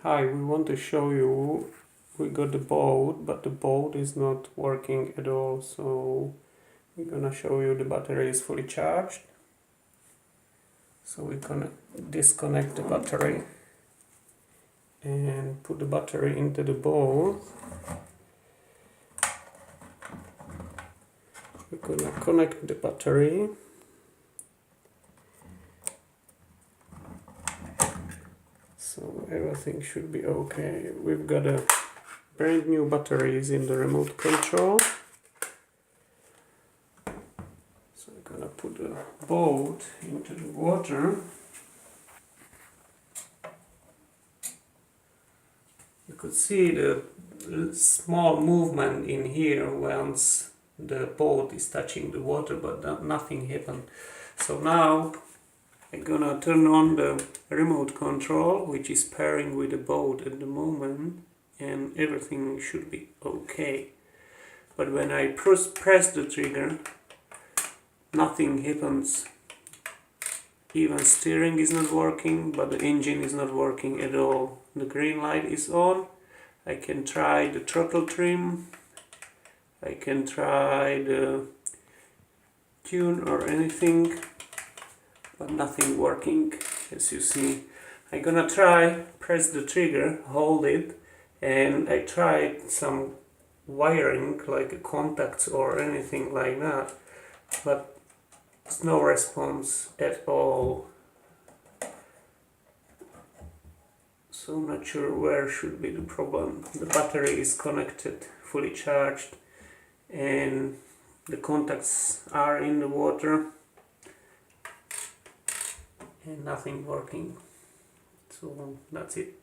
Hi, we want to show you we got the boat, but the boat is not working at all, so we're gonna show you the battery is fully charged. So we're gonna disconnect the battery and put the battery into the bowl. We're gonna connect the battery. So everything should be okay. We've got a brand new batteries in the remote control. So we're gonna put the boat into the water. You could see the small movement in here once the boat is touching the water, but nothing happened. So now I'm gonna turn on the remote control, which is pairing with the boat at the moment, and everything should be okay. But when I press the trigger, nothing happens. Even steering is not working, but the engine is not working at all. The green light is on. I can try the throttle trim. I can try the tune or anything, but nothing working, as you see. I'm gonna try press the trigger, hold it, and I tried some wiring like contacts or anything like that, but there's no response at all. So I'm not sure where should be the problem. The battery is connected, fully charged, and the contacts are in the water and nothing working. So that's it.